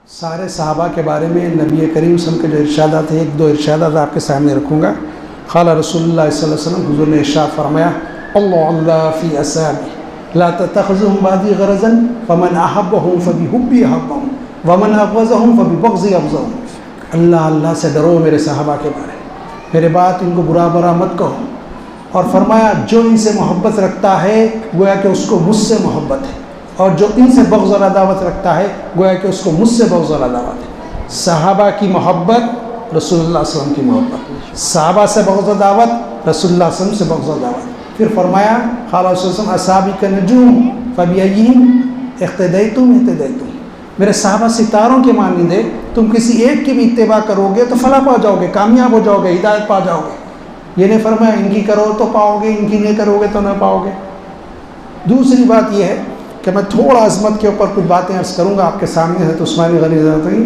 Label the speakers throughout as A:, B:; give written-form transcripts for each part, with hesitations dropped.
A: سارے صحابہ کے بارے میں نبی کریم صلی اللہ علیہ وسلم کے جو ارشادات ہیں، ایک دو ارشادات آپ کے سامنے رکھوں گا۔ قال رسول اللہ صلی اللہ علیہ وسلم، حضور نے ارشاد فرمایا، اللہ فی اصحابی لا تتخذهم بعدی غرضا فمن احبهم فبحبی احبهم ومن ابغضهم فببغضی ابغضهم۔ اللہ سے ڈرو میرے صحابہ کے بارے میں، میرے بات ان کو برا برا مت کہو، اور فرمایا جو ان سے محبت رکھتا ہے گویا کہ اس کو مجھ سے محبت ہے، اور جو ان سے بغض اور عداوت رکھتا ہے گویا کہ اس کو مجھ سے بغض اور عداوت ہے۔ صحابہ کی محبت رسول اللہ صلی اللہ علیہ وسلم کی محبت، صحابہ سے بغض و عداوت رسول اللہ صلی اللہ علیہ وسلم سے بغض و عداوت۔ پھر فرمایا قال رسول اللہ اصحابی کالنجوم فبأیہم اقتدیتم اہتدیتم، میرے صحابہ ستاروں کے مانند ہے، تم کسی ایک کی بھی اتباع کرو گے تو فلاح پا جاؤ گے، کامیاب ہو جاؤ گے، ہدایت پا جاؤ گے۔ یہ نہیں فرمایا ان کی کرو تو پاؤ گے، ان کی نہیں کرو گے تو نہ پاؤ گے۔ دوسری بات یہ ہے کہ میں تھوڑا عظمت کے اوپر کچھ باتیں عرض کروں گا آپ کے سامنے۔ حضرت عثمان غنی رضی اللہ عنہ،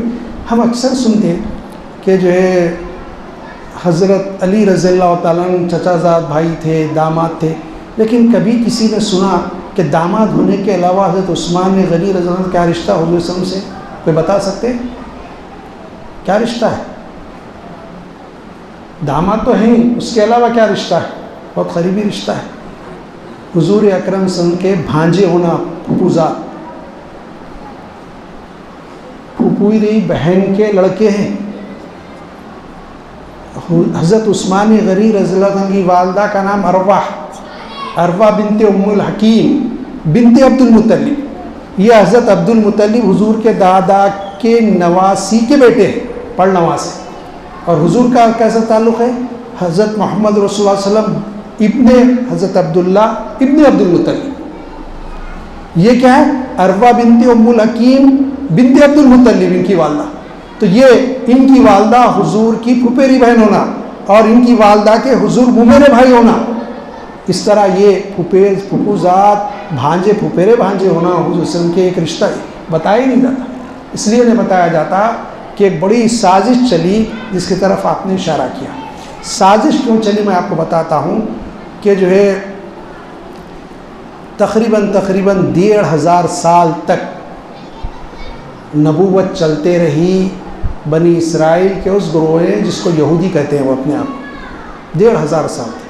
A: ہم اکثر سنتے ہیں کہ جو ہے حضرت علی رضی اللہ تعالیٰ عنہ چچا زاد بھائی تھے، داماد تھے، لیکن کبھی کسی نے سنا کہ داماد ہونے کے علاوہ حضرت عثمان غنی رضی اللہ عنہ کیا رشتہ حضور صلی اللہ علیہ وسلم سے؟ کوئی بتا سکتے ہیں کیا رشتہ ہے؟ داماد تو ہیں، اس کے علاوہ کیا رشتہ ہے؟ بہت قریبی رشتہ ہے، حضور اکرم صلی اللہ علیہ وسلم کے بھانجے ہونا، پھوپھوزاد، پھوپھوئی بہن کے لڑکے ہیں۔ حضرت عثمان غنی رضی اللہ عنہ کی والدہ کا نام ارواح بنت ام الحکیم بنت عبد المطلب، یہ حضرت عبد المطلب حضور کے دادا کے نواسی کے بیٹے ہیں، پڑ نواز ہیں۔ اور حضور کا کیسا تعلق ہے؟ حضرت محمد رسول اللہ صلی اللہ علیہ وسلم ابن حضرت عبداللہ ابن عبد المطلب، یہ کیا ہے؟ اروا بنت ام الحکیم بنت عبد المطلب، ان کی والدہ۔ تو یہ ان کی والدہ حضور کی پھپھیری بہن ہونا اور ان کی والدہ کے حضور ممیرے بھائی ہونا، اس طرح یہ پھپھوزاد بھانجے پھپھیرے بھانجے ہونا حضور صلی اللہ علیہ وسلم کے ایک رشتہ بتایا ہی نہیں جاتا، اس لیے نہیں بتایا جاتا کہ ایک بڑی سازش چلی جس کی طرف آپ نے اشارہ کیا۔ سازش کیوں چلی میں آپ کو بتاتا ہوں کہ جو ہے تقریباً 1500 سال تک نبوت چلتے رہی بنی اسرائیل کے اس گروہ نے جس کو یہودی کہتے ہیں، وہ اپنے آپ کو 1500 سال تک،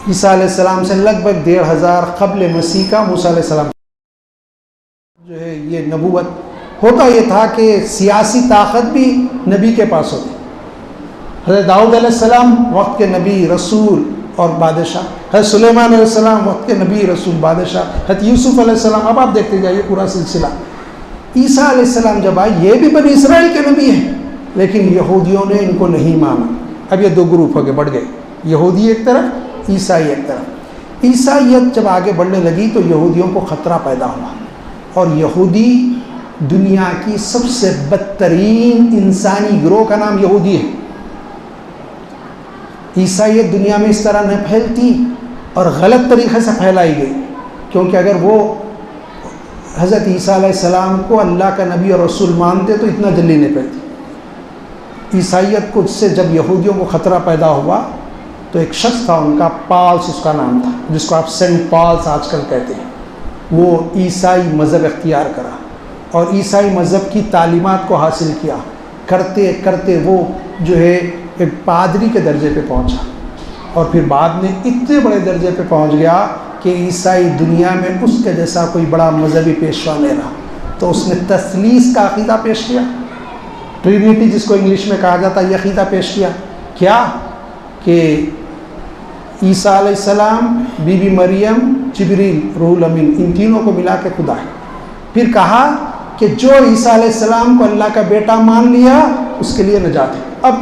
A: عیسیٰ علیہ السلام سے لگ بھگ 1500 قبل مسیح کا موسیٰ علیہ السلام جو ہے یہ نبوت ہوتا یہ تھا کہ سیاسی طاقت بھی نبی کے پاس ہوتی۔ حضرت داؤد علیہ السلام وقت کے نبی رسول اور بادشاہ، حضرت سلیمان علیہ السلام وقت کے نبی رسول بادشاہ، حضرت یوسف علیہ السلام، اب آپ دیکھتے جائیے پورا سلسلہ۔ عیسیٰ علیہ السلام جب آئے یہ بھی بنی اسرائیل کے نبی ہیں، لیکن یہودیوں نے ان کو نہیں مانا۔ اب یہ دو گروپ ہو گئے، بڑھ گئے، یہودی ایک طرف، عیسائی ایک طرف۔ عیسائیت جب آگے بڑھنے لگی تو یہودیوں کو خطرہ پیدا ہوا، اور یہودی دنیا کی سب سے بدترین انسانی گروہ کا نام یہودی ہے۔ عیسائیت دنیا میں اس طرح نہ پھیلتی اور غلط طریقے سے پھیلائی گئی، کیونکہ اگر وہ حضرت عیسیٰ علیہ السلام کو اللہ کا نبی اور رسول مانتے تو اتنا جلدی نہیں پھیلتی۔ عیسائیت کو سے جب یہودیوں کو خطرہ پیدا ہوا تو ایک شخص تھا ان کا، پالس اس کا نام تھا، جس کو آپ سینٹ پالس آج کل کہتے ہیں، وہ عیسائی مذہب اختیار کرا اور عیسائی مذہب کی تعلیمات کو حاصل کیا، کرتے کرتے وہ جو ہے ایک پادری کے درجے پہ پہنچا، اور پھر بعد میں اتنے بڑے درجے پہ پہنچ گیا کہ عیسائی دنیا میں اس کے جیسا کوئی بڑا مذہبی پیشوا نہیں رہا۔ تو اس نے تثلیث کا عقیدہ پیش کیا، ٹرینیٹی جس کو انگلش میں کہا جاتا ہے، یہ عقیدہ پیش کیا، کیا کہ عیسیٰ علیہ السلام، بی بی مریم، جبریل، روح الامین، ان تینوں کو ملا کے خدا ہے۔ پھر کہا کہ جو عیسیٰ علیہ السلام کو اللہ کا بیٹا مان لیا اس کے لیے نجات ہے، اب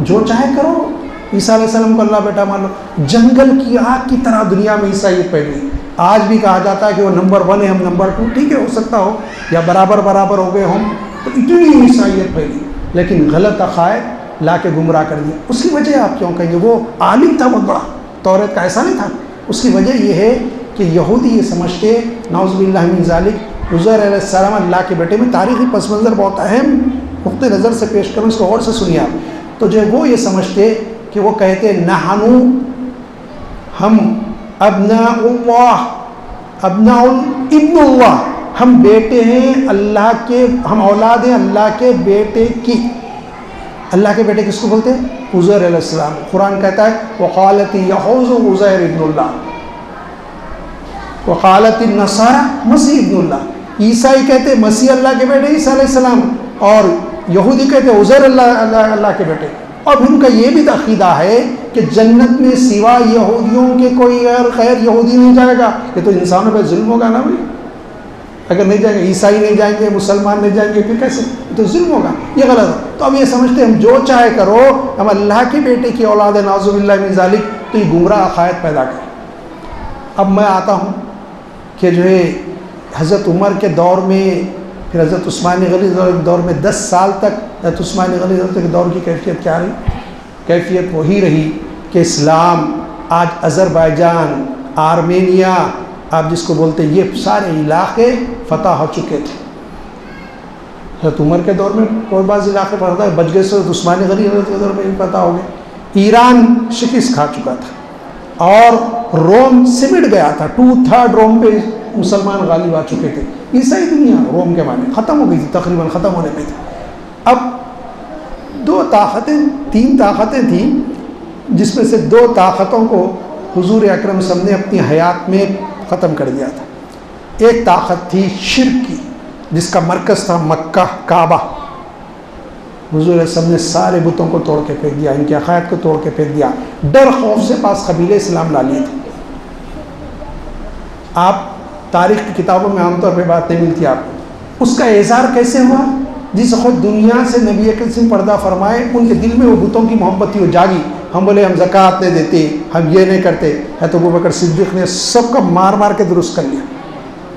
A: جو چاہے کرو، عیسیٰ علیہ السلام کو اللہ بیٹا مان لو۔ جنگل کی آگ کی طرح دنیا میں عیسائیت پھیلی، آج بھی کہا جاتا ہے کہ وہ نمبر 1 ہے، ہم نمبر 2، ٹھیک ہے ہو سکتا ہو، یا برابر ہو گئے ہم، تو اتنی عیسائیت پھیلی، لیکن غلط عقائد لا کے گمراہ کر دیا۔ اس کی وجہ آپ کیوں کہیں گے؟ وہ عالم تھا بہت بڑا، توریت کا ایسا نہیں تھا۔ اس کی وجہ یہ ہے کہ یہودی یہ سمجھتے، نعوذ باللہ من ذالک، عزیر علیہ السلام اللہ کے بیٹے میں تاریخی پس منظر بہت اہم نقطۂ نظر سے پیش کروں، اس کو غور سے سنیے آپ۔ تو جو وہ یہ سمجھتے کہ وہ کہتے نحنو، ہم ابناء اللہ، ابناء ابن اللہ، ہم بیٹے ہیں اللہ کے، ہم اولاد ہیں اللہ کے بیٹے کی۔ اللہ کے بیٹے کس کو بولتے ہیں؟ عزیر علیہ السلام۔ قرآن کہتا ہے وقالت یہود عزیر ابن اللہ، وقالت النصارى مسیح ابن اللہ۔ عیسائی کہتے ہیں مسیح اللہ کے بیٹے عیسیٰ علیہ السلام، اور یہودی کہتے ہیں عزیر اللہ کے بیٹے۔ اور ان کا یہ بھی عقیدہ ہے کہ جنت میں سوائے یہودیوں کے کوئی غیر یہودی نہیں جائے گا۔ یہ تو انسانوں پہ ظلم ہوگا نا بھائی، اگر نہیں جائیں گے، عیسائی نہیں جائیں گے، مسلمان نہیں جائیں گے، پھر کیسے؟ یہ تو ظلم ہوگا، یہ غلط ہے۔ تو اب یہ سمجھتے ہیں ہم جو چاہے کرو، ہم اللہ کے بیٹے کی اولاد ہے، نعوذ باللہ من ذالک، تو یہ گمراہ عقائد پیدا کرے۔ اب میں آتا ہوں کہ جو ہے حضرت عمر کے دور میں، پھر حضرت عثمان غنی کے دور میں 10 سال تک حضرت عثمان غنی کے دور کی کیفیت کیا رہی؟ کیفیت وہی رہی کہ اسلام آج آذربائیجان، آرمینیا، آپ جس کو بولتے ہیں، یہ سارے علاقے فتح ہو چکے تھے۔ حضرت عمر کے دور میں کوئی بعض علاقے پر بچ گئے، حضرت عثمان غنی کے دور میں بھی فتح ہو گئے۔ ایران شکست کھا چکا تھا اور روم سمٹ گیا تھا، 2/3 روم پہ مسلمان غالب آ چکے تھے۔ عیسائی دنیا روم کے معنی ختم ہو گئی تھی، تقریباً ختم ہونے پہ تھی۔ اب 3 طاقتیں تھیں، جس میں سے 2 طاقتوں کو حضور اکرم صلی اللہ علیہ وسلم نے اپنی حیات میں ختم کر دیا تھا۔ ایک طاقت تھی شرک کی، جس کا مرکز تھا مکہ، کعبہ۔ حضور علیہ السلام نے سارے بتوں کو توڑ کے پھینک دیا، ان کے عقائد کو توڑ کے پھینک دیا۔ ڈر خوف سے پاس قبیلے اسلام لا لیے تھے۔ آپ تاریخ کی کتابوں میں عام طور پہ بات نہیں ملتی آپ کو۔ اس کا اظہار کیسے ہوا؟ جس خود دنیا سے نبی اکرم سے پردہ فرمائے، ان کے دل میں وہ بتوں کی محبت تھی، وہ جاگی۔ ہم بولے ہم زکوٰۃ نہیں دیتے، ہم یہ نہیں کرتے۔ حضرت ابوبکر صدیق نے سب کا مار مار کے درست کر لیا۔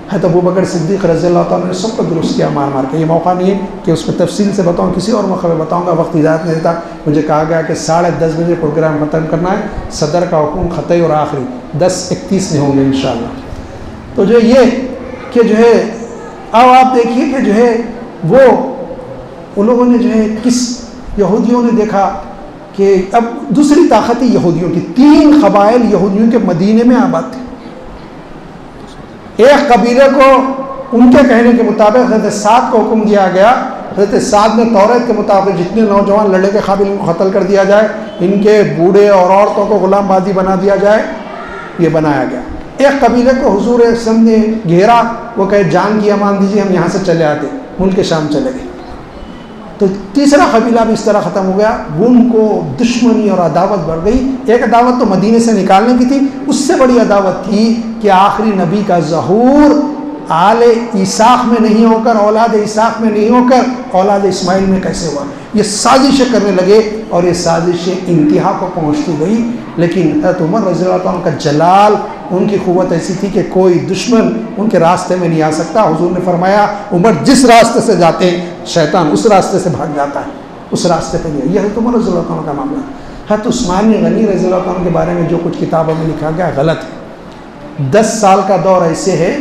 A: حضرت ابوبکر صدیق رضی اللہ تعالیٰ نے سب کو درست کیا مار مار کے۔ یہ موقع نہیں ہے کہ اس میں تفصیل سے بتاؤں، کسی اور موقع میں بتاؤں گا، وقت اجازت نہیں دیتا۔ مجھے کہا گیا کہ 10:30 بجے پروگرام ختم کرنا ہے، صدر کا حکم خطئی اور آخری 10:31 میں ہوں گے انشاءاللہ۔ تو جو یہ کہ جو ہے اب آپ دیکھیے کہ جو ہے وہ ان لوگوں نے جو ہے کس یہودیوں نے دیکھا کہ اب دوسری طاقت یہودیوں کی، 3 قبائل یہودیوں کے مدینے میں آباد تھے۔ ایک قبیلے کو ان کے کہنے کے مطابق حضرت سعد کو حکم دیا گیا، حضرت سعد نے توریت کے مطابق جتنے نوجوان لڑنے کے قابل ان کو قتل کر دیا جائے، ان کے بوڑھے اور عورتوں کو غلام بازی بنا دیا جائے، یہ بنایا گیا۔ ایک قبیلے کو حضور صلی اللہ علیہ وسلم نے گھیرا، وہ کہے جان کی امان دیجیے، ہم یہاں سے چلے آتے، ملک شام چلے گئے۔ تو تیسرا قبیلہ بھی اس طرح ختم ہو گیا، ان کو دشمنی اور عداوت بڑھ گئی۔ ایک عداوت تو مدینے سے نکالنے کی تھی، اس سے بڑی عداوت تھی کہ آخری نبی کا ظہور آل اسحاق میں نہیں ہو کر، اولاد اسحاق میں نہیں ہو کر اولاد اسماعیل میں کیسے ہوا۔ یہ سازشیں کرنے لگے اور یہ سازشیں انتہا کو پہنچتی گئی۔ لیکن حضرت عمر رضی اللہ عنہ کا جلال، ان کی قوت ایسی تھی کہ کوئی دشمن ان کے راستے میں نہیں آ سکتا۔ حضور نے فرمایا عمر جس راستے سے جاتے ہیں شیطان اس راستے سے بھاگ جاتا ہے، اس راستے پہ نہیں ہے۔ یہ حضرت عمر رضی اللہ عنہ کا معاملہ۔ حضرت عثمان غنی رضی اللہ عنہ کے بارے میں جو کچھ کتابوں میں لکھا گیا غلط ہے۔ 10 سال کا دور ایسے ہے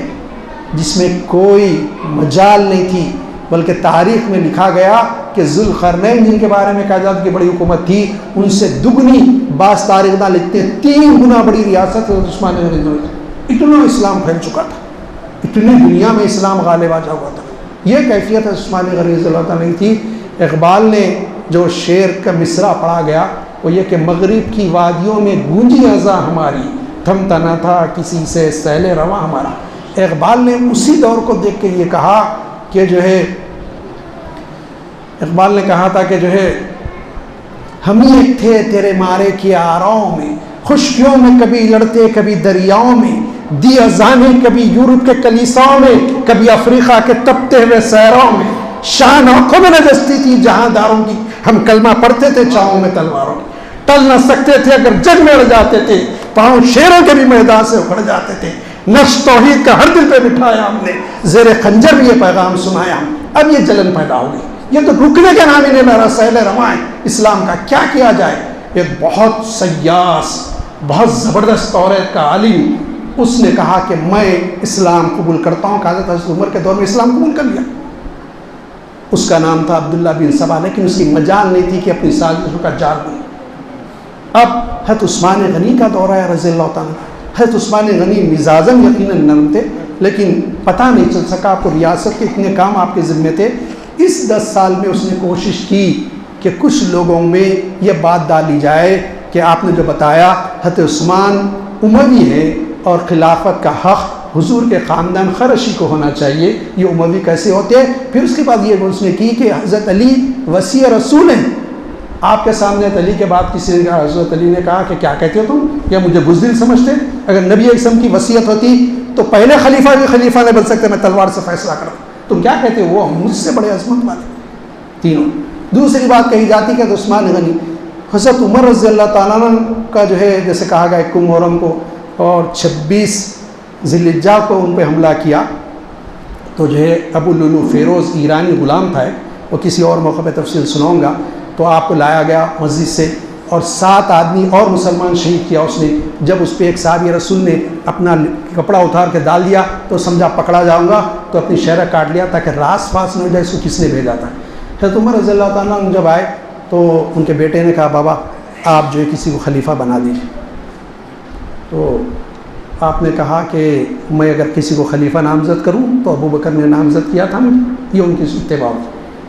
A: جس میں کوئی مجال نہیں تھی، بلکہ تاریخ میں لکھا گیا کہ ذوالقرنین جن کے بارے میں کہا جاتا کہ بڑی حکومت تھی، ان سے دگنی بعض تاریخ داں لکھتے ہیں 3 گنا بڑی ریاست عثمان غنی کی۔ اتنا اسلام پھیل چکا تھا، اتنی دنیا میں اسلام غالب آ جا ہوا تھا۔ یہ کیفیت عثمان غنی رضی اللہ تعالیٰ کی تھی۔ اقبال نے جو شعر کا مصرع پڑھا گیا وہ یہ کہ مغرب کی وادیوں میں گونجی اذاں ہماری، تھمتا نہ تھا کسی سے سیل رواں ہمارا۔ اقبال نے اسی دور کو دیکھ کے یہ کہا کہ جو ہے، اقبال نے کہا تھا کہ جو ہے ہم ایک تھے تیرے مارے کی آراؤں میں، خشکیوں میں کبھی لڑتے کبھی دریاؤں میں، دی اذانیں کبھی یورپ کے کلیساؤں میں، کبھی افریقہ کے تپتے ہوئے صحراؤں میں، شان آنکھوں میں نجستی تھی جہاں داروں کی، ہم کلمہ پڑھتے تھے چاہوں میں تلواروں کی، ٹل نہ سکتے تھے اگر جنگ میں اڑ جاتے تھے، پاؤں شیروں کے بھی میدان سے اکھڑ جاتے تھے، نقش توحید کا ہر دل پہ بٹھایا ہم نے، زیر خنجر بھی یہ پیغام سنایا ہم۔ اب یہ جلن پیدا ہوگی، یہ تو رکنے کا نام ہی نہیں لے رہا، سیل رواں اسلام کا کیا کیا جائے۔ ایک بہت سیاس، بہت زبردست توریت کا عالم، اس نے کہا کہ میں اسلام قبول کرتا ہوں، کہ حضرت عمر کے دور میں اسلام قبول کر لیا۔ اس کا نام تھا عبداللہ بن سبا، لیکن اس کی مجال نہیں تھی کہ اپنی سازشوں کا جال بنے۔ اب حضرت عثمان غنی کا دور ہے رضی اللہ تعالیٰ۔ حضرت عثمان غنی مزاجاً یقیناً نرم تھے، لیکن پتہ نہیں چل سکا، آپ کو ریاست کے اتنے کام آپ کے ذمے تھے۔ اس 10 سال میں اس نے کوشش کی کہ کچھ لوگوں میں یہ بات ڈالی جائے کہ آپ نے جو بتایا حضرت عثمان اموی ہے اور خلافت کا حق حضور کے خاندان خرشی کو ہونا چاہیے، یہ اموی کیسے ہوتے ہیں؟ پھر اس کے بعد یہ اس نے کی کہ حضرت علی وصی رسول ہیں۔ آپ کے سامنے حضرت علی کے بعد کسی نے کہا، حضرت علی نے کہا کہ کیا کہتے ہو تم؟ کیا مجھے بزدل سمجھتے؟ اگر نبی اکرم کی وصیت ہوتی تو پہلے خلیفہ بھی خلیفہ نہیں بن سکتے، میں تلوار سے فیصلہ کرتا، تم کیا کہتے ہو؟ وہ مجھ سے بڑے عظمت والے تینوں۔ دوسری بات کہی جاتی کہ عثمان غنی، حضرت عمر رضی اللہ تعالیٰ عنہ کا جو ہے جیسے کہا گیا 1 محرم کو اور 26 ذی الحجہ کو ان پہ حملہ کیا، تو جو ہے ابو لولو فیروز ایرانی غلام تھا، وہ کسی اور موقع پہ تفصیل سناؤں گا، تو آپ کو لایا گیا مسجد سے اور 7 آدمی اور مسلمان شہید کیا اس نے۔ جب اس پہ ایک صحابی رسول نے اپنا کپڑا اتار کے ڈال دیا تو سمجھا پکڑا جاؤں گا، تو اپنی شہرہ کاٹ لیا تاکہ راس پاس نہ ہو جائے اس کو کس نے بھیجا تھا۔ حضرت عمر رضی اللہ تعالیٰ عنہ جب آئے تو ان کے بیٹے نے کہا بابا آپ جو ہے کسی کو خلیفہ بنا دیجیے، تو آپ نے کہا کہ میں اگر کسی کو خلیفہ نامزد کروں تو ابو بکر نے نامزد کیا تھا مجھے، یہ ان کی اتباع۔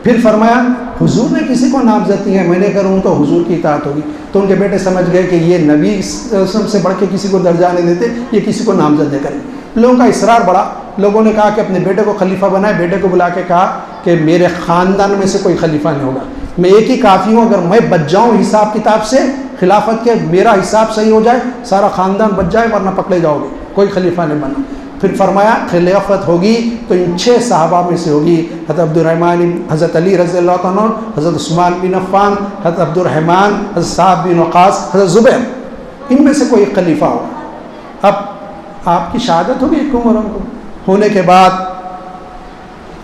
A: پھر فرمایا حضور نے کسی کو نامزد کیا ہے، میں نے کروں تو حضور کی اطاعت ہوگی۔ تو ان کے بیٹے سمجھ گئے کہ یہ نبی سے بڑھ کے کسی کو درجہ نہیں دیتے، یہ کسی کو نامزد نہیں کریں۔ لوگوں کا اصرار بڑھا، لوگوں نے کہا کہ اپنے بیٹے کو خلیفہ بنائے، بیٹے کو بلا کے کہا کہ میرے خاندان میں سے کوئی خلیفہ نہیں ہوگا، میں ایک ہی کافی ہوں، اگر میں بچ جاؤں حساب کتاب سے خلافت کے، میرا حساب صحیح ہو جائے سارا خاندان بچ جائے ورنہ پکڑے جاؤ گے، کوئی خلیفہ نہیں بننا۔ پھر فرمایا خلافت ہوگی تو ان 6 صحابہ میں سے ہوگی، حضرت عبدالرحمن، حضرت علی رضی اللہ عنہ، حضرت عثمان بن عفان، حضرت عبدالرحمن، حضرت صاحب بن وقاص، حضرت زبیر، ان میں سے کوئی ایک خلیفہ ہوگا۔ اب آپ کی شہادت ہوگی 1 محرم کو، ہونے کے بعد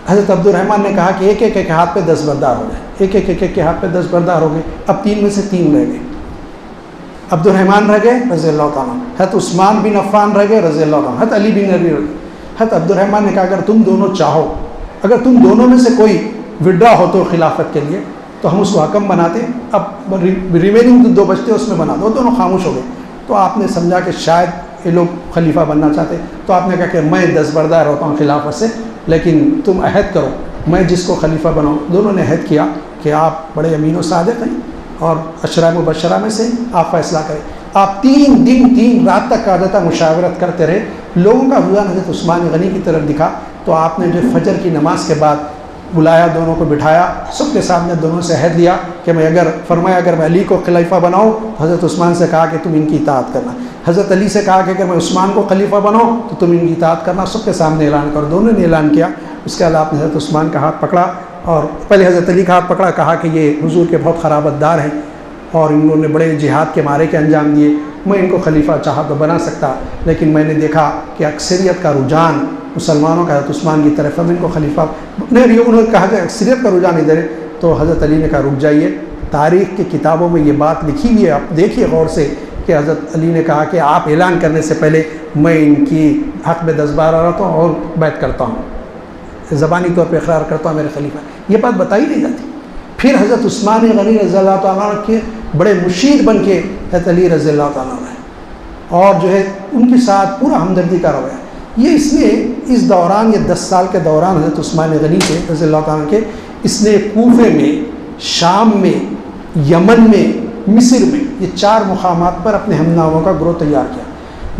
A: حضرت عبدالرحمن نے کہا کہ ایک ایک کے ہاتھ پہ 10 بردار ہو گئے، ایک ایک کے ہاتھ پہ 10 بردار ہو گئے۔ اب 3 میں سے 3 رہ گئے، عبدالرحمن رہ گئے رضی اللہ تعالیٰ، حضرت عثمان بن عفان رہ گئے رضی اللہ تعالیٰ، حضرت علی بن ابی طالب۔ حضرت عبدالرحمن نے کہا اگر تم دونوں چاہو، اگر تم دونوں میں سے کوئی وڈرا ہو تو خلافت کے لیے تو ہم اس کو حکم بناتے، اب ریمیننگ 2 بچتے اس میں بنا دو۔ دونوں خاموش ہو گئے، تو آپ نے سمجھا کہ شاید یہ لوگ خلیفہ بننا چاہتے، تو آپ نے کہا کہ میں 10 بردار ہوتا ہوں خلافت سے، لیکن تم عہد کرو میں جس کو خلیفہ بناؤں۔ دونوں نے عہد کیا کہ آپ بڑے امین و صادق ہیں اور عشرہ مبشرہ میں سے آپ فیصلہ کریں۔ آپ 3 دن 3 رات تک قاعدتہ مشاورت کرتے رہے، لوگوں کا رجحان حضرت عثمان غنی کی طرف دکھا، تو آپ نے جو فجر کی نماز کے بعد بلایا، دونوں کو بٹھایا، سب کے سامنے دونوں سے عہد لیا کہ میں فرمایا اگر میں علی کو خلیفہ بناؤں، حضرت عثمان سے کہا کہ تم ان کی اطاعت کرنا، حضرت علی سے کہا کہ اگر میں عثمان کو خلیفہ بناؤں تو تم ان کی اطاعت کرنا، سب کے سامنے اعلان کرو۔ دونوں نے اعلان کیا۔ اس کے بعد آپ نے حضرت عثمان کا ہاتھ پکڑا اور پہلے حضرت علی کا ہاتھ پکڑا، کہا کہ یہ حضور کے بہت خرابت دار ہیں اور انہوں نے بڑے جہاد کے مارے کے انجام دیے، میں ان کو خلیفہ چاہا تو بنا سکتا، لیکن میں نے دیکھا کہ اکثریت کا رجحان مسلمانوں کا حضرت عثمان کی طرف ہے، میں ان کو خلیفہ نہیں، انہوں نے کہا کہ اکثریت کا رجحان ادھر ہے، تو حضرت علی نے کہا رک جائیے، تاریخ کی کتابوں میں یہ بات لکھی ہوئی ہے، آپ دیکھیے غور سے کہ حضرت علی نے کہا کہ آپ اعلان کرنے سے پہلے میں ان کی حق میں 10 بار رہتا ہوں اور بیعت کرتا ہوں، زبانی طور پہ اقرار کرتا ہوں میرے خلیفہ، یہ بات بتائی نہیں جاتی۔ پھر حضرت عثمان غنی رضی اللہ تعالیٰ عنہ کے بڑے مشیر بن کے حضرت علی رضی اللہ تعالیٰ عنہ اور جو ہے ان کے ساتھ پورا ہمدردی کا رویہ، یہ اس نے اس دوران، یہ 10 سال کے دوران حضرت عثمان غنی کے رضی اللہ تعالیٰ کے، اس نے کوفے میں، شام میں، یمن میں، مصر میں، یہ 4 مقامات پر اپنے ہم ناموں کا گروہ تیار کیا۔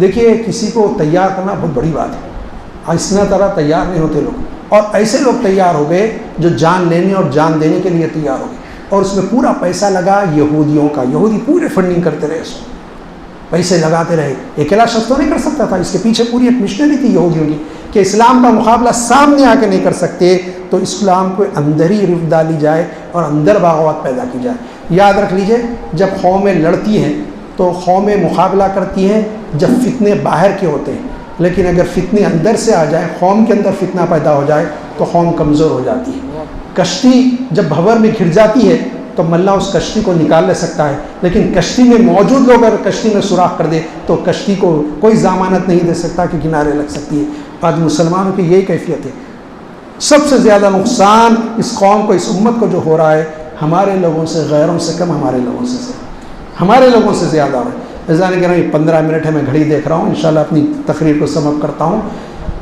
A: دیکھیے کسی کو تیار کرنا بہت بڑی بات ہے، اس طرح تیار نہیں ہوتے لوگ، اور ایسے لوگ تیار ہو گئے جو جان لینے اور جان دینے کے لیے تیار ہو گئے، اور اس میں پورا پیسہ لگا یہودیوں کا، یہودی پورے فنڈنگ کرتے رہے، اس کو پیسے لگاتے رہے، اکیلا شخص تو نہیں کر سکتا تھا، اس کے پیچھے پوری ایک مشنری تھی یہودیوں کی کہ اسلام کا مقابلہ سامنے آ کے نہیں کر سکتے تو اسلام کو اندر ہی رفت ڈالی جائے اور اندر بغاوت پیدا کی جائے۔ یاد رکھ لیجئے جب قومیں لڑتی ہیں تو قومیں مقابلہ کرتی ہیں جب فتنے باہر کے ہوتے ہیں، لیکن اگر فتنے اندر سے آ جائیں، قوم کے اندر فتنہ پیدا ہو جائے تو قوم کمزور ہو جاتی ہے۔ کشتی جب بھنور میں گر جاتی ہے تو ملا اس کشتی کو نکال لے سکتا ہے، لیکن کشتی میں موجود لوگ اگر کشتی میں سوراخ کر دے تو کشتی کو کوئی ضمانت نہیں دے سکتا کہ کنارے لگ سکتی ہے۔ آج مسلمانوں کی یہی کیفیت ہے۔ سب سے زیادہ نقصان اس قوم کو، اس امت کو جو ہو رہا ہے، ہمارے لوگوں سے، غیروں سے کم، ہمارے لوگوں سے ہمارے لوگوں سے زیادہ ہو رہا ہے۔ عزیزان کرام، 15 منٹ ہے، میں گھڑی دیکھ رہا ہوں، انشاءاللہ اپنی تقریر کو سم اپ کرتا ہوں۔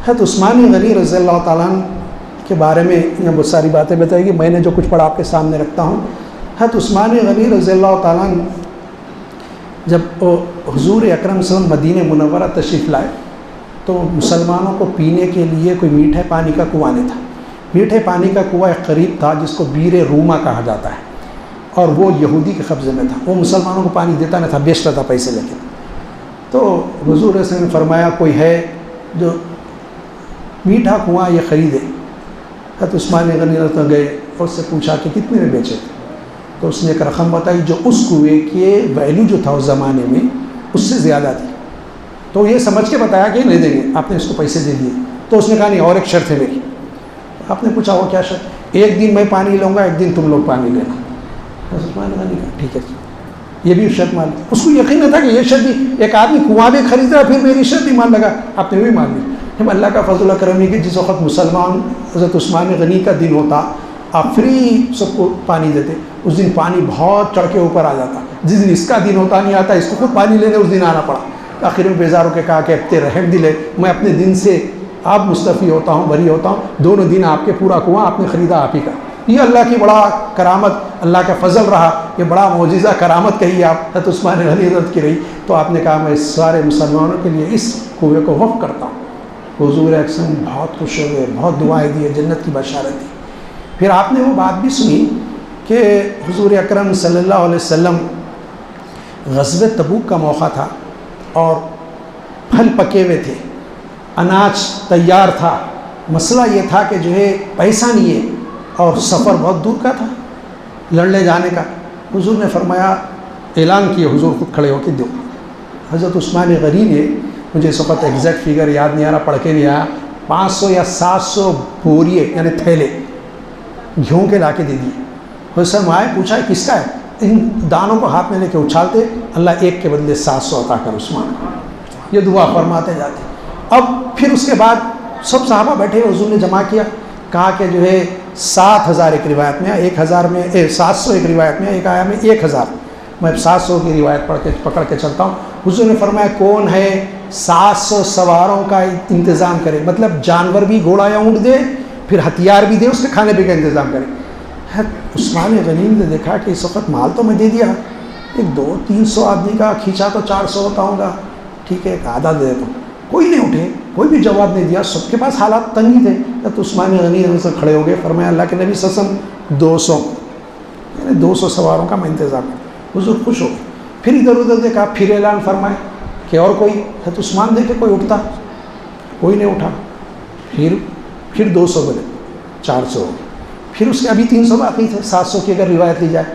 A: حضرت عثمان غنی رضی اللہ تعالیٰ عنہ کے بارے میں یہاں بہت ساری باتیں بتائی گی، میں نے جو کچھ پڑھا آپ کے سامنے رکھتا ہوں۔ حضرت عثمان غنی رضی اللہ تعالیٰ عنہ جب حضور اکرم صلی اللہ علیہ وسلم مدینہ منورہ تشریف لائے تو مسلمانوں کو پینے کے لیے کوئی میٹھے پانی کا کنواں نہیں تھا۔ میٹھے پانی کا کنواں ایک قریب تھا جس کو بیر روما کہا جاتا ہے، اور وہ یہودی کے قبضے میں تھا، وہ مسلمانوں کو پانی دیتا نہیں تھا، بیچتا تھا پیسے لے کے۔ تو حضور صلی اللہ علیہ وسلم نے فرمایا کوئی ہے جو میٹھا کنواں یہ خریدے۔ حضرت عثمان غنی رضی اللہ گئے اور اس سے پوچھا کہ کتنے میں بیچے تھے، تو اس نے ایک رقم بتائی جو اس کنویں کے ویلیو جو تھا اس زمانے میں اس سے زیادہ تھی۔ تو یہ سمجھ کے بتایا کہ نہیں دیں گے، آپ نے اس کو پیسے دے دیے۔ تو اس نے کہا نہیں، اور ایک شرط ہے میری۔ آپ نے پوچھا وہ کیا شرط؟ ایک دن میں پانی لوں گا، ایک دن تم لوگ پانی لینا۔ عثمان غنی کہا ٹھیک ہے، یہ بھی شرط مان لی۔ اس کو یقین نہ تھا کہ یہ شرط بھی، ایک آدمی کنواں بھی خرید رہا پھر میری شرط ہی مان لگا، آپ نے بھی مان لی۔ ہم اللہ کا فضل و کرم ہے کہ جس وقت مسلمان حضرت عثمان غنی کا دن ہوتا آپ فری سب کو پانی دیتے، اس دن پانی بہت چڑھ کے اوپر آ جاتا۔ جس دن اس کا دن ہوتا نہیں آتا، اس کو خود پانی لینے اس دن آنا پڑا۔ آخر میں بیزار ہو کے کہا کہ اب تیرے رحم دل ہے، میں اپنے دن سے آپ مستفی ہوتا ہوں، بری ہوتا ہوں، دونوں دن آپ کے پورا کنواں آپ نے خریدا آپ ہی کا۔ یہ اللہ کی بڑا کرامت، اللہ کا فضل رہا، یہ بڑا معجزہ کرامت کہی آپ حضرت عثمان غنی رضی کی رہی۔ تو آپ نے کہا میں سارے مسلمانوں کے لیے اس کنویں کو وقف کرتا ہوں۔ حضور اکرم بہت خوش ہو گئے، بہت دعائیں دی، جنت کی بشارت دی۔ پھر آپ نے وہ بات بھی سنی کہ حضور اکرم صلی اللہ علیہ وسلم غزوہ تبوک کا موقع تھا اور پھل پکے ہوئے تھے، اناج تیار تھا، مسئلہ یہ تھا کہ جو ہے پیسہ نہیں ہے اور سفر بہت دور کا تھا لڑنے جانے کا۔ حضور نے فرمایا، اعلان کیے، حضور خود کھڑے ہو کے دو۔ حضرت عثمان غنی نے، مجھے اس وقت ایگزیکٹ فگر یاد نہیں آ رہا، پڑھ کے نہیں آیا، 500 یا 700 بوریے یعنی تھیلے گھیوں کے لا کے دے دیے۔ حضرت آئے، پوچھا کس کا ہے؟ ان دانوں کو ہاتھ میں لے کے اچھالتے، اللہ ایک کے بدلے 700 عطا کر عثمان کو، یہ دعا فرماتے جاتے۔ اب پھر اس کے بعد سب صحابہ بیٹھے، حضور نے جمع کیا، کہا کہ جو ہے 7000 ایک روایت میں، 1000 میں، 700 ایک روایت میں، ایک آیا میں 1000، میں 700 کی روایت پکڑ کے چلتا ہوں۔ حضور نے فرمایا کون ہے 700 سواروں کا انتظام کرے، مطلب جانور بھی گھوڑا یا اونٹ دے، پھر ہتھیار بھی دے، اس کے کھانے پہ کا انتظام کرے۔ عثمان غنی نے دیکھا کہ اس وقت مال تو میں دے دیا، ایک 200-300 آدمی کا کھینچا تو 400 ہوتا ہوں گا، ٹھیک ہے ایک آدھا دے دیتا ہوں۔ کوئی نہیں اٹھے، کوئی بھی جواب نہیں دیا، سب کے پاس حالات تنگی تھے۔ تو عثمان غنی سے کھڑے ہو گئے، فرمایا اللہ کے نبی صلی اللہ علیہ وسلم 200 یعنی 200 سواروں کا میں انتظام کروں۔ حضور خوش ہو گئے، پھر ادھر ادھر دیکھا، پھر اعلان فرمایا کہ اور کوئی ہے تو عثمان دیکھے کوئی اٹھتا، کوئی نہیں اٹھا، پھر 200 بولے، 400 ہو گئے، پھر اس کے ابھی 300 باقی تھے، 700 کی اگر روایت لی جائے۔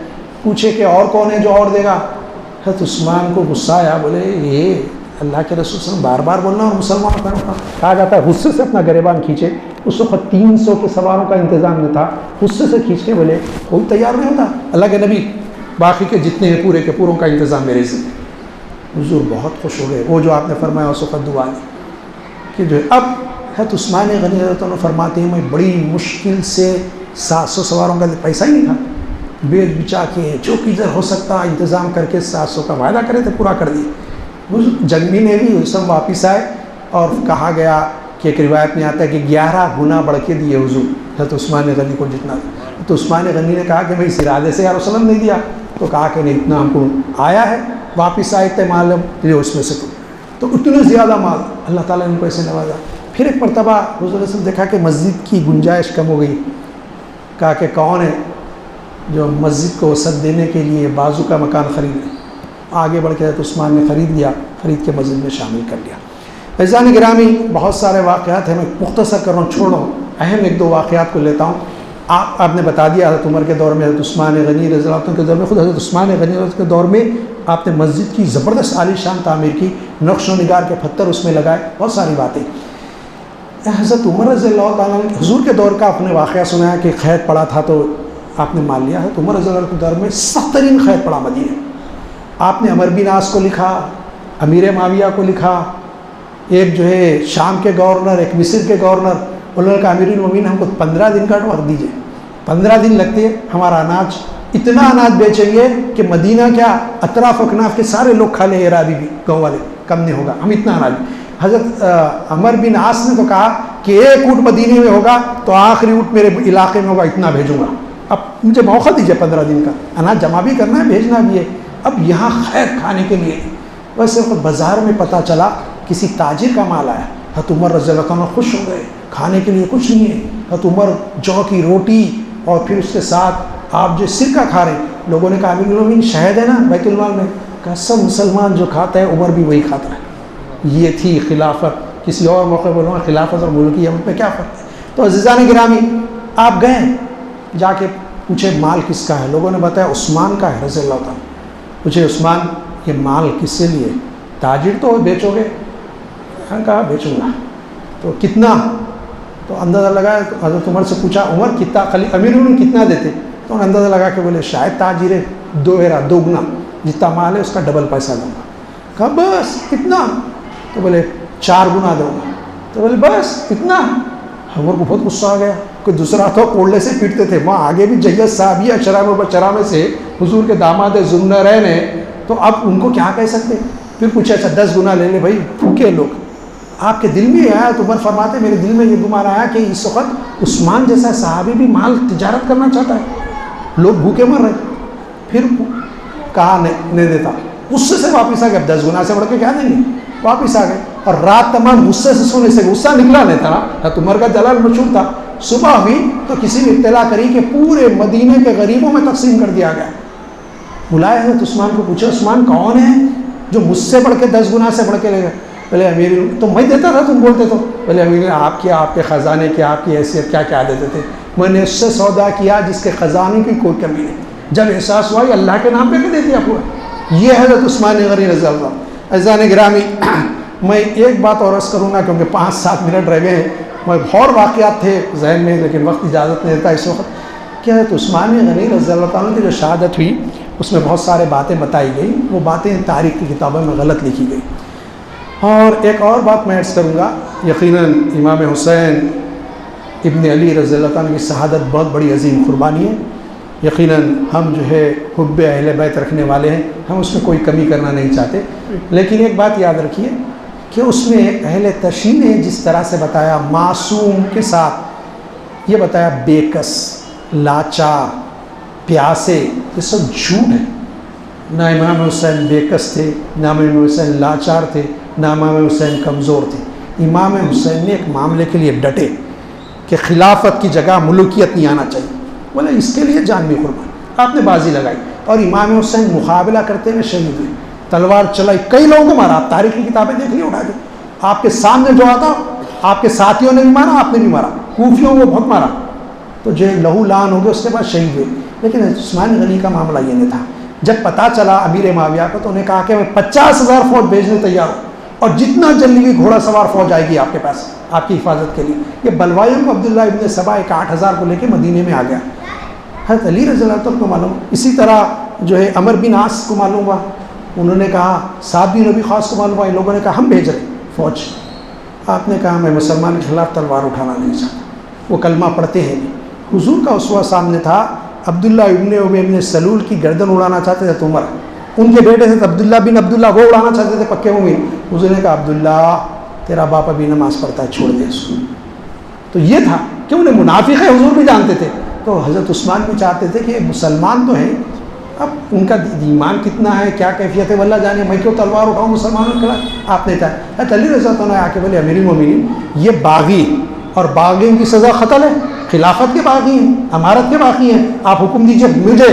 A: پوچھے کہ اور کون ہے جو اور دے گا؟ حضرت عثمان کو غصہ آیا، بولے یہ اللہ کے رسول صلی اللہ علیہ وسلم بار بار بولنا اور مسلمانوں کا کہا جاتا ہے غصے سے اپنا گریبان کھینچے۔ اس وقت 300 کے سواروں کا انتظام نہیں تھا، غصے سے کھینچ کے بولے کوئی تیار نہیں ہوتا، اللہ کے نبی باقی کے جتنے ہیں پورے کے پوروں کا انتظام میرے سے۔ حضور بہت خوش ہو گئے، وہ جو آپ نے فرمایا اس وقت دعا دی کہ جو اب حضرت عثمان غنی رضی اللہ عنہ فرماتے ہیں میں بڑی مشکل سے 700 سواروں کا پیسہ ہی نہیں تھا، بیچ بچا کے جو کدھر ہو سکتا انتظام کر کے 700 کا وعدہ کرے تھے، پورا کر دیے۔ جنگی نے بھی سب واپس آئے اور کہا گیا کہ ایک روایت میں آتا ہے کہ 11 گنا بڑھ کے دیے حضور حضرت عثمان غنی کو جتنا۔ تو عثمان غنی نے کہا کہ بھائی اس ارادے سے یا رسول اللہ نے نہیں دیا، تو کہا کہ نہیں اتنا ہم کو آیا ہے، واپس آئے تھے مال جو اس میں سے تو اتنے زیادہ مال اللہ تعالیٰ نے ان کو ایسے نوازا۔ پھر ایک مرتبہ حضور صلی اللہ علیہ وسلم دیکھا کہ مسجد کی گنجائش کم ہو گئی، کہا کہ کون ہے جو مسجد کو وسعت دینے کے لیے بازو کا مکان خرید لے۔ آگے بڑھ کے حضرت عثمان نے خرید لیا، خرید کے مسجد میں شامل کر لیا۔ عزیزان گرامی بہت سارے واقعات ہیں، میں مختصر کر رہا ہوں، چھوڑ رہا ہوں، اہم ایک دو واقعات کو لیتا ہوں۔ آپ نے بتا دیا حضرت عمر کے دور میں، حضرت عثمان غنی رضی اللہ عنہ کے دور میں، خود حضرت عثمان غنی رضی اللہ عنہ کے دور میں آپ نے مسجد کی زبردست عالی شان تعمیر کی، نقش و نگار کے پتھر اس میں لگائے، بہت ساری باتیں۔ حضرت عمر رضی اللہ تعالیٰ عنہ حضور کے دور کا آپ نے واقعہ سنایا کہ قید پڑا تھا تو آپ نے مان لیا۔ حضرت عمر رضی اللہ عنہ کے دور میں سخت ترین قید پڑا مدینہ۔ آپ نے عمر بن عاص کو لکھا، امیر معاویہ کو لکھا، ایک جو ہے شام کے گورنر، ایک مصر کے گورنر، انہوں نے کہا امیر المومنین ہم کو 15 دن کا وقت دیجیے، 15 دن لگتے ہیں، ہمارا اناج اتنا اناج بیچیں گے کہ مدینہ کیا اطراف اکناف کے سارے لوگ کھا لیں، عرابی بھی، گاؤں والے، کم نہیں ہوگا، ہم اتنا اناج۔ حضرت عمر بن عاص نے تو کہا کہ ایک اونٹ مدینے میں ہوگا تو آخری اونٹ میرے علاقے میں ہوگا، اتنا بھیجوں گا، اب مجھے موقع دیجیے 15 دن کا، اناج جمع بھی کرنا ہے بھیجنا بھی ہے۔ اب یہاں خیر کھانے کے لیے، ویسے بازار میں پتہ چلا کسی تاجر کا مال آیا، حضرت عمر رضی اللہ عنہ خوش ہو گئے، کھانے کے لیے کچھ نہیں ہے، حضرت عمر جو کی روٹی اور پھر اس کے ساتھ آپ جو سرکہ کھا رہے ہیں۔ لوگوں نے کہا امیر المومنین شہد ہے نا بیت المال میں، کہا سب مسلمان جو کھاتا ہے عمر بھی وہی کھاتا ہے۔ یہ تھی خلافت۔ کسی اور موقع بولوں گا خلافت اور ملکی حکومت میں کیا فرق ہے۔ تو عزیزان گرامی، آپ گئے جا کے پوچھے مال کس کا ہے، لوگوں نے بتایا عثمان کا ہے رضی اللہ تعالیٰ۔ پوچھے عثمان یہ مال کس سے لیے؟ تاجر تو بیچو گے؟ کہا بیچوں گا۔ تو کتنا؟ تو اندازہ لگایا، حضرت عمر سے پوچھا عمر کتنا، امیر المومنین کتنا دیتے؟ تو انہوں نے اندازہ لگا کہ بولے شاید تاجر ہے، دو گنا جتنا مال ہے اس کا ڈبل پیسہ دوں گا۔ کہا بس اتنا؟ تو بولے 4 گنا دوں گا۔ تو بولے بس اتنا؟ عمر کو بہت غصہ آ گیا، کوئی دوسرا تو کوڑلے سے پیٹتے تھے، وہاں آگے بھی جیت صاحب یا شراب و بچرا میں سے حضور کے داماد ذوالنورین ہیں، تو اب ان کو کیا کہہ سکتے؟ پھر پوچھا اچھا 10 گنا لے لے بھائی، بھوکے لوگ۔ آپ کے دل میں آیا تو عمر فرماتے میرے دل میں یہ گمان آیا کہ اس وقت عثمان جیسا صحابی بھی مال تجارت کرنا چاہتا ہے، لوگ بھوکے مر رہے۔ پھر کہا نہیں دیتا، غصے سے واپس آ گئے، اب 10 گنا سے بڑھ کے کیا دیں گے، واپس آ گئے۔ اور رات تمام غصے سے سونے سے غصہ نکلا نہیں تھا نا، عمر کا جلال مشہور تھا۔ صبح ہوئی تو کسی نے اطلاع کری کہ پورے مدینے کے غریبوں میں تقسیم کر دیا گیا۔ بلائے حضرت عثمان کو، پوچھا عثمان کون ہے جو مجھ سے بڑھ کے 10 گنا سے بڑھ کے لے گئے؟ بولے امیر تو میں دیتا تھا تم بولتے تو؟ بولے امیر آپ کے خزانے کی آپ کی حیثیت کیا دیتے تھے؟ میں نے اس سے سودا کیا جس کے خزانے کی کوئی کمی نہیں، جب احساس ہوا یہ اللہ کے نام پہ دے دیا پورا۔ یہ حضرت عثمان غنی رضی اللہ عنہ۔ عزیزان گرامی، میں ایک بات اور عرض کروں گا کیونکہ 5-7 منٹ رہ گئے ہیں، میں اور واقعات تھے ذہن میں لیکن وقت اجازت نہیں دیتا اس وقت۔ کہ حضرت عثمان غنی رضی اللہ عنہ کی جو شہادت ہوئی اس میں بہت سارے باتیں بتائی گئی، وہ باتیں تاریخ کی کتابوں میں غلط لکھی گئی۔ اور ایک اور بات میں عرض کروں گا، یقیناً امام حسین ابن علی رضی اللہ عنہ کی شہادت بہت بڑی عظیم قربانی ہے۔ یقیناً ہم جو ہے حب اہل بیت رکھنے والے ہیں، ہم اس میں کوئی کمی کرنا نہیں چاہتے، لیکن ایک بات یاد رکھیے کہ اس میں اہل تشیع نے جس طرح سے بتایا معصوم کے ساتھ، یہ بتایا بے کس، لاچار، پیاسے، یہ سب جھوٹ ہے۔ نہ امام حسین بے کس تھے، نہ امام حسین لاچار تھے، نہ امام حسین کمزور تھے۔ امام حسین نے ایک معاملے کے لیے ڈٹے کہ خلافت کی جگہ ملوکیت نہیں آنا چاہیے، بولے اس کے لیے جان بھی قربان، آپ نے بازی لگائی اور امام حسین مقابلہ کرتے ہوئے شہید ہوئے، تلوار چلائی، کئی لوگوں کو مارا، آپ تاریخی کتابیں دیکھ لی اٹھا کے، آپ کے سامنے جو آتا آپ کے ساتھیوں نے بھی مارا، آپ نے بھی مارا، کوفیوں کو بہت مارا، تو جو لہو لعن ہو گئے، اس کے بعد شہید ہوئے۔ لیکن عثمان غنی کا معاملہ یہ نہیں تھا۔ جب پتہ چلا امیر معاویہ کو تو انہیں کہا کہ میں 50,000 فوج بھیجنے تیار ہوں اور جتنا جلدی بھی گھوڑا سوار فوج آئے گی آپ کے پاس آپ کی حفاظت کے لیے۔ یہ بلوائیوں کو عبداللہ ابن سبا 8,000 کو لے کے مدینے میں آ گیا۔ حضرت علی رضی اللہ عنہ کو معلوم، اسی طرح جو ہے عمر بن عاص کو معلوم ہوا، انہوں نے کہا، سعد بن ربیع خاص کو معلوم ہوا، ان لوگوں نے کہا ہم بھیج رہے فوج۔ آپ نے کہا میں مسلمان کے خلاف تلوار اٹھانا نہیں چاہتا، وہ کلمہ پڑھتے ہیں نہیں۔ حضور کا اسوہ سامنے تھا، عبداللہ ابن ابی ابن سلول کی گردن اڑانا چاہتے تھے تو عمر، ان کے بیٹے تھے عبداللہ بن عبداللہ، وہ اڑانا چاہتے تھے پکے مومن۔ حضور نے کہا عبداللہ تیرا باپ ابھی نماز پڑھتا ہے، چھوڑ دے اس کو۔ تو یہ تھا کہ انہیں منافق ہے حضور بھی جانتے تھے، تو حضرت عثمان بھی چاہتے تھے کہ مسلمان تو ہیں، اب ان کا ایمان کتنا ہے، کیا کیفیت ہے واللہ جانے، میں کیوں تلوار اٹھاؤں مسلمانوں کے خلاف؟ آپ نے کہا حضرت علی رضی اللہ عنہ آ کے بولے امیر المومنین یہ باغی اور باغیوں کی سزا قتل ہے، خلافت کے باغی ہیں، امارت کے باغی ہیں، آپ حکم دیجئے مجھے،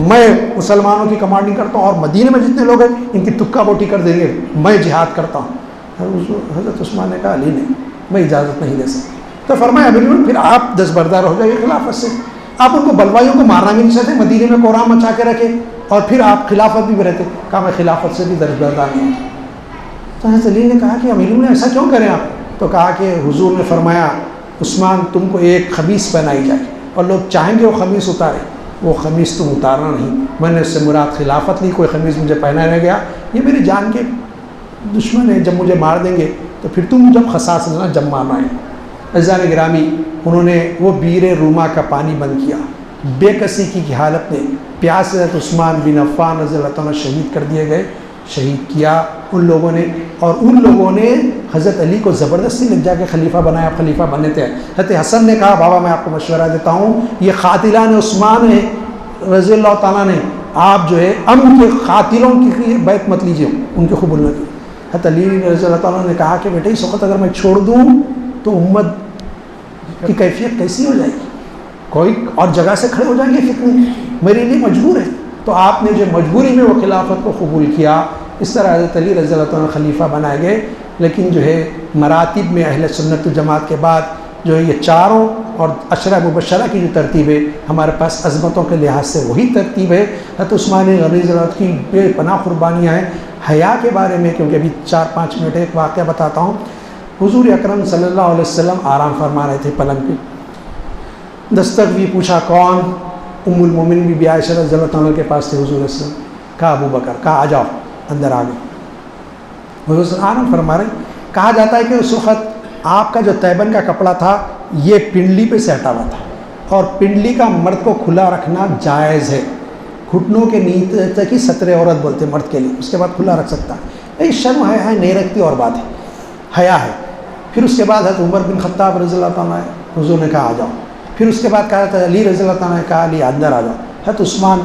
A: میں مسلمانوں کی کمانڈنگ کرتا ہوں اور مدینے میں جتنے لوگ ہیں ان کی تکہ بوٹی کر دیں گے، میں جہاد کرتا ہوں۔ حضرت عثمان نے کہا علی نہیں، میں اجازت نہیں دے سکتا۔ تو فرمایا امیر المومنین پھر آپ دستبردار ہو جائیے خلافت سے، آپ ان کو بلوائیوں کو مارنا بھی نہیں چاہتے، مدینے میں قرآن مچا کے رکھے اور پھر آپ خلافت بھی رہتے۔ کہا میں خلافت سے بھی دستبردار نہیں ہوں۔ تو حضرت علی نے کہا کہ امیر المومنین ایسا کیوں کریں آپ؟ تو کہا کہ حضور نے فرمایا عثمان تم کو ایک خمیس پہنائی جائے اور لوگ چاہیں گے وہ خمیس اتارے، وہ خمیس تم اتارنا نہیں، میں نے اس سے مراد خلافت لی، کوئی خمیس مجھے پہنایا گیا، یہ میری جان کے دشمن ہے، جب مجھے مار دیں گے تو پھر تم جب خصاص لینا جب مارنا ہے۔ عزیزان گرامی، انہوں نے وہ بیر روما کا پانی بند کیا، بے کسی کی حالت میں پیاس سے عثمان بن عفان رضی اللہ عنہ شہید کر دیے گئے۔ شہید کیا ان لوگوں نے، اور ان لوگوں نے حضرت علی کو زبردستی لے جا کے خلیفہ بنایا، آپ خلیفہ بنے تھے۔ حضرت حسن نے کہا بابا میں آپ کو مشورہ دیتا ہوں، یہ قاتلان عثمان ہے رضی اللہ تعالیٰ نے، آپ جو ہے امن کے قاتلوں کی بیعت مت لیجیے، ان کے قبول نہ کیجیے۔ حضرت علی رضی اللہ تعالیٰ نے کہا کہ بیٹے اس وقت اگر میں چھوڑ دوں تو امت کی کیفیت کیسی ہو جائے گی، کوئی اور جگہ سے کھڑے ہو جائیں گے فتنے، میرے لیے مجبور ہے۔ تو آپ نے جو مجبوری میں وہ خلافت کو قبول کیا، اس طرح حضرت علی رضی اللہ تعالیٰ خلیفہ بنائے گئے۔ لیکن جو ہے مراتب میں اہل سنت جماعت کے بعد جو ہے یہ چاروں اور عشرہ مبشرہ کی جو ترتیب ہے ہمارے پاس عظمتوں کے لحاظ سے وہی ترتیب ہے۔ حضرت عثمان غنی رضی اللہ کی بے پناہ قربانیاں ہیں۔ حیا کے بارے میں کیونکہ ابھی 4-5 منٹ ایک واقعہ بتاتا ہوں۔ حضور اکرم صلی اللہ علیہ وسلم آرام فرما رہے تھے پلنگ پہ، دستک بھی پوچھا کون؟ ام المومنین بی بی عائشہ رضی اللہ تعالیٰ کے پاس تھے حضور صلی اللہ علیہ وسلم، کہا ابو بکر، کہا آ جاؤ، اندر آ گئے۔ حضور صلی اللہ علیہ وسلم آرام فرما رہے۔ کہا جاتا ہے کہ اس وقت آپ کا جو تیبن کا کپڑا تھا یہ پنڈلی پہ سے ہٹا ہوا تھا، اور پنڈلی کا مرد کو کھلا رکھنا جائز ہے، گھٹنوں کے نیچے تک ہی ستر عورت بولتے مرد کے لیے، اس کے بعد کھلا رکھ سکتا ہے۔ شرم ہے نہیں رکھتی اور بات ہے، حیا ہے۔ پھر اس کے بعد حضرت عمر بن خطاب رضی اللہ تعالیٰ عنہ، حضور نے کہا آ جاؤ۔ پھر اس کے بعد کہا تھا علی رضی اللہ تعالیٰ نے کہا علی اندر آ جاؤ۔ حضرت عثمان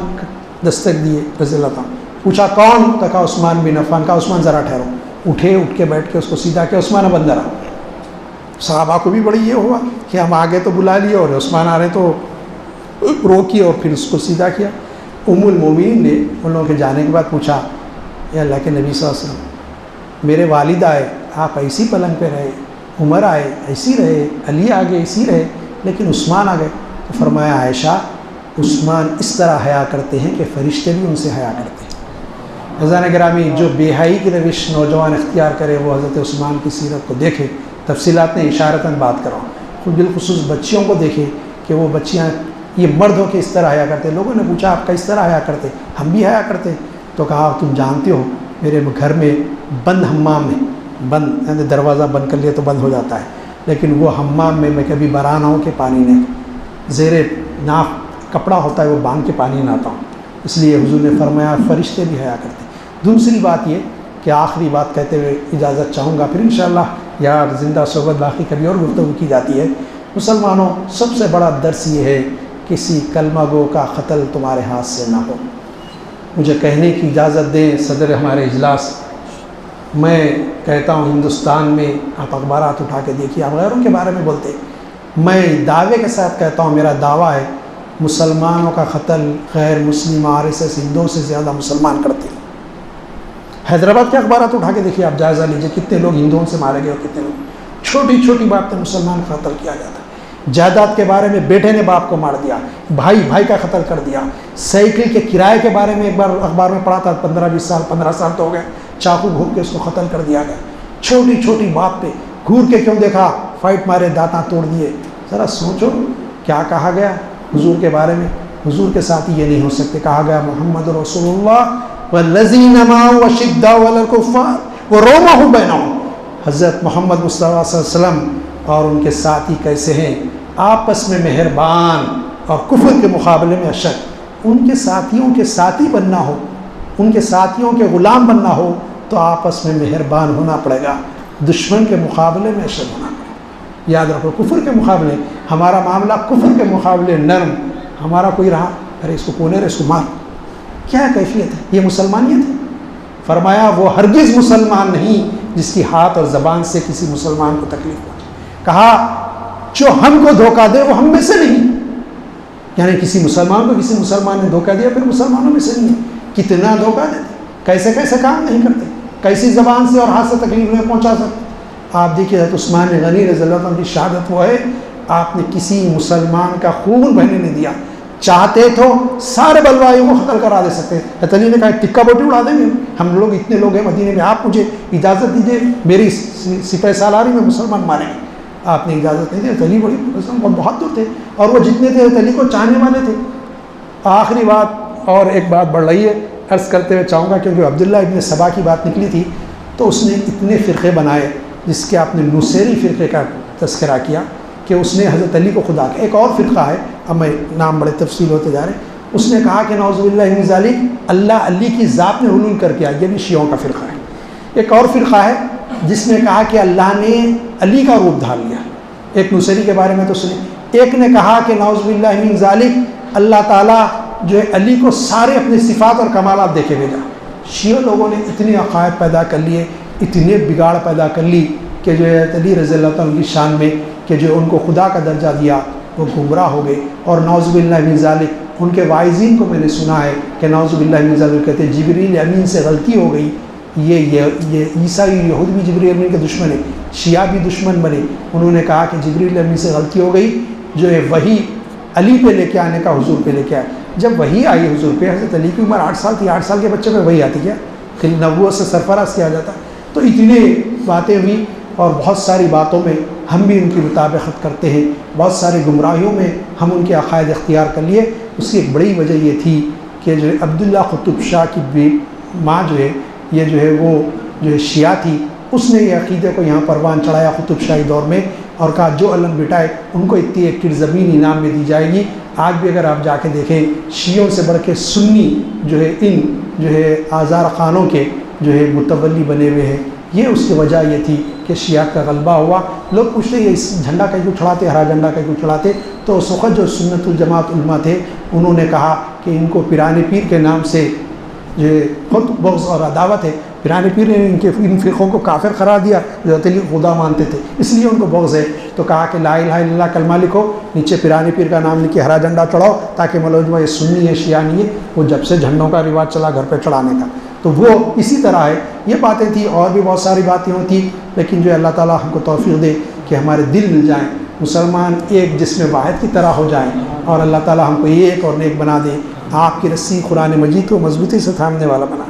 A: دستک دیے رضی اللہ تعالیٰ، پوچھا کون؟ تو کہا عثمان بن عفان۔ کہا عثمان ذرا ٹھہرو، اٹھے، اٹھ کے بیٹھ کے اس کو سیدھا کیا، عثمان اب اندر آ۔ صحابہ کو بھی بڑی یہ ہوا کہ ہم آگے تو بلا لیے اور عثمان آ رہے تو روکی اور پھر اس کو سیدھا کیا۔ ام المومنین نے ان لوگوں کے جانے کے بعد پوچھا اے اللہ کے نبی صلی اللہ علیہ وسلم، میرے والد آئے آپ ایسی پلنگ پہ رہے، عمر آئے ایسی رہے، علی آگے ایسی رہے، لیکن عثمان آ گئے۔ تو فرمایا عائشہ عثمان اس طرح حیا کرتے ہیں کہ فرشتے بھی ان سے حیا کرتے ہیں۔ عزیزان گرامی، جو بے حیائی کی روش نوجوان اختیار کرے وہ حضرت عثمان کی سیرت کو دیکھے، تفصیلات میں اشارتاً بات کرو، خود بالخصوص بچیوں کو دیکھے کہ وہ بچیاں یہ مرد ہو کے اس طرح حیا کرتے۔ لوگوں نے پوچھا آپ کا اس طرح حیا کرتے؟ ہم بھی حیا کرتے۔ تو کہا تم جانتے ہو میرے گھر میں بند حمام ہے، بند یعنی دروازہ بند کر لیا تو بند ہو جاتا ہے، لیکن وہ حمام میں کبھی برا نہ ہو کہ پانی نہیں، زیر ناف کپڑا ہوتا ہے وہ باندھ کے پانی نہ آتا ہوں، اس لیے حضور نے فرمایا فرشتے بھی حیا کرتے۔ دوسری بات یہ کہ آخری بات کہتے ہوئے اجازت چاہوں گا، پھر انشاءاللہ یار زندہ صحبت باقی کبھی اور گفتگو کی جاتی ہے۔ مسلمانوں، سب سے بڑا درس یہ ہے کسی کلمہ گو کا قتل تمہارے ہاتھ سے نہ ہو۔ مجھے کہنے کی اجازت دیں صدر ہمارے اجلاس، میں کہتا ہوں ہندوستان میں آپ اخبارات اٹھا کے دیکھیے، آپ غیروں کے بارے میں بولتے، میں دعوے کے ساتھ کہتا ہوں، میرا دعویٰ ہے مسلمانوں کا قتل غیر مسلم RSS ہندوؤں سے زیادہ مسلمان کرتے ہیں۔ حیدرآباد کے اخبارات اٹھا کے دیکھیے، آپ جائزہ لیجیے کتنے لوگ ہندوؤں سے مارے گئے اور کتنے لوگ، چھوٹی چھوٹی بات پہ مسلمان کا قتل کیا جاتا ہے۔ جائیداد کے بارے میں بیٹے نے باپ کو مار دیا، بھائی کا قتل کر دیا۔ سائیکل کے کرائے کے بارے میں ایک بار اخبار میں پڑھا تھا، 15 سال تو ہو گئے، چاقو گھونپ کے اس کو قتل کر دیا گیا۔ چھوٹی چھوٹی بات پہ گھور کے کیوں دیکھا، فائٹ مارے، دانتاں توڑ دیے۔ ذرا سوچو کیا کہا گیا حضور کے بارے میں۔ حضور کے ساتھ یہ نہیں ہو سکتے، کہا گیا محمد رسول اللہ والذین معہ اشداء علی الکفار ورحماء بینہم۔ حضرت محمد مصطفیٰ صلی اللہ علیہ وسلم اور ان کے ساتھی کیسے ہیں، آپس میں مہربان اور کفر کے مقابلے میں اشد۔ ان کے ساتھیوں کے ساتھی بننا ہو، ان کے ساتھیوں کے غلام بننا ہو تو آپس میں مہربان ہونا پڑے گا، دشمن کے مقابلے میں اشد ہونا پڑے گا۔ یاد رکھو، کفر کے مقابلے ہمارا معاملہ، کفر کے مقابلے نرم، ہمارا کوئی رہا ارے اس کو کونے رہے، اس کو مار، کیا کیفیت ہے؟ یہ مسلمانیت ہے؟ فرمایا وہ ہرگز مسلمان نہیں جس کی ہاتھ اور زبان سے کسی مسلمان کو تکلیف پہنچے۔ کہا جو ہم کو دھوکہ دے وہ ہم میں سے نہیں، یعنی کسی مسلمان کو کسی مسلمان نے دھوکہ دیا پھر مسلمانوں میں سے نہیں ہے۔ کتنا دھوکہ دیتے، کیسے کیسے کام نہیں کرتے، کیسی زبان سے اور ہاتھ سے تکلیف نہیں پہنچا سکتے۔ آپ دیکھیے حضرت عثمان غنی رضی اللہ عنہ کی شہادت وہ ہے، آپ نے کسی مسلمان کا خون بہنے نہیں دیا، چاہتے تو سارے بلوائیوں کو قتل کرا دے سکتے۔ حضرت علی نے کہا ٹکا بوٹی اڑا دیں گے، ہم لوگ اتنے لوگ ہیں مدینے میں، آپ مجھے اجازت دیجیے میری سپہ سالاری میں مسلمان ماریں گے۔ آپ نے اجازت نہیں دی۔ حضرت علی بہت بہادر تھے اور وہ جتنے تھے حضرت علی کو چاہنے والے تھے۔ آخری بات اور ایک بات بڑھ رہی ہے، عرض کرتے ہوئے چاہوں گا، کیونکہ عبداللہ ابن سبا کی بات نکلی تھی تو اس نے اتنے فرقے بنائے، جس کے آپ نے نصیری فرقے کا تذکرہ کیا کہ اس نے حضرت علی کو خدا کا، ایک اور فرقہ ہے، اب میں نام بڑے تفصیل ہوتے جا رہے ہیں، اس نے کہا کہ نعوذ باللہ من ذالک اللہ علی کی ذات میں حلول کر کے آئی، یہ بھی شیعوں کا فرقہ ہے۔ ایک اور فرقہ ہے جس نے کہا کہ اللہ نے علی کا روپ دھار لیا، ایک نصیری کے بارے میں تو سنیں۔ ایک نے کہا کہ نعوذ باللہ من ذالک اللہ تعالیٰ جو ہے علی کو سارے اپنے صفات اور کمالات دے کے بھیجا۔ شیعہ لوگوں نے اتنے عقائد پیدا کر لیے، اتنے بگاڑ پیدا کر لی کہ جو ہے علی رضی اللہ تعالیٰ کی شان میں کہ جو ان کو خدا کا درجہ دیا وہ گمراہ ہو گئے۔ اور نعوذ باللہ من ذالک ان کے واعظین کو میں نے سنا ہے کہ نعوذ باللہ من ذالک کہتے ہیں جبریل امین سے غلطی ہو گئی، یہ عیسائی یہود بھی جبریل امین کے دشمن ہے، شیعہ بھی دشمن بنے۔ انہوں نے کہا کہ جبریل امین سے غلطی ہو گئی، جو ہے وہی علی پہ لے کے آنے کا حضور پہ لے کے آئے۔ جب وہی آئی حضور پہ، حضرت علی کی عمر 8 سال تھی، 8 سال کے بچے پہ وہی آتی کیا نبوت سے سرفراز کیا جاتا۔ تو اتنے باتیں ہوئی اور بہت ساری باتوں میں ہم بھی ان کی مطابقت کرتے ہیں، بہت ساری گمراہیوں میں ہم ان کے عقائد اختیار کر لیے۔ اس کی ایک بڑی وجہ یہ تھی کہ جو ہے عبداللہ قطب شاہ کی ماں جو ہے یہ جو ہے وہ جو ہے شیعہ تھی، اس نے یہ عقیدے کو یہاں پروان چڑھایا قطب شاہی دور میں اور کہا جو علم بٹائے ان کو اتنی ایک زمین انعام میں دی جائے گی۔ آج بھی اگر آپ جا کے دیکھیں شیعوں سے بڑھ کے سنی جو ہے ان جو ہے آزار خانوں کے جو ہے متولی بنے ہوئے ہیں۔ یہ اس کی وجہ یہ تھی کہ شیعہ کا غلبہ ہوا۔ لوگ پوچھتے یہ اس جھنڈا کا کیوں چڑھاتے، ہرا جھنڈا کا کیوں چڑھاتے؟ تو اس وقت جو سنت الجماعت علماء تھے انہوں نے کہا کہ ان کو پیران پیر کے نام سے جو خود بغض اور عداوت ہے۔ پیران پیر نے ان فرقوں کو کافر قرار دیا جو علی خدا مانتے تھے، اس لیے ان کو بغض ہے۔ تو کہا کہ لا الہ الا اللہ کلمہ لکھو، نیچے پیران پیر کا نام لکھے ہرا جھنڈا چڑھاؤ تاکہ معلوم یہ سنی ہے شیعہ نہیں ہے۔ وہ جب سے جھنڈوں کا رواج چلا گھر پہ چڑھانے کا، تو وہ اسی طرح ہے۔ یہ باتیں تھیں، اور بھی بہت ساری باتیں ہوتی، لیکن جو اللہ تعالیٰ ہم کو توفیق دے کہ ہمارے دل مل جائیں، مسلمان ایک جسم واحد کی طرح ہو جائیں، اور اللہ تعالیٰ ہم کو ایک اور نیک بنا دے۔ آپ کی رسی قرآن مجید کو مضبوطی سے تھامنے والا بنا۔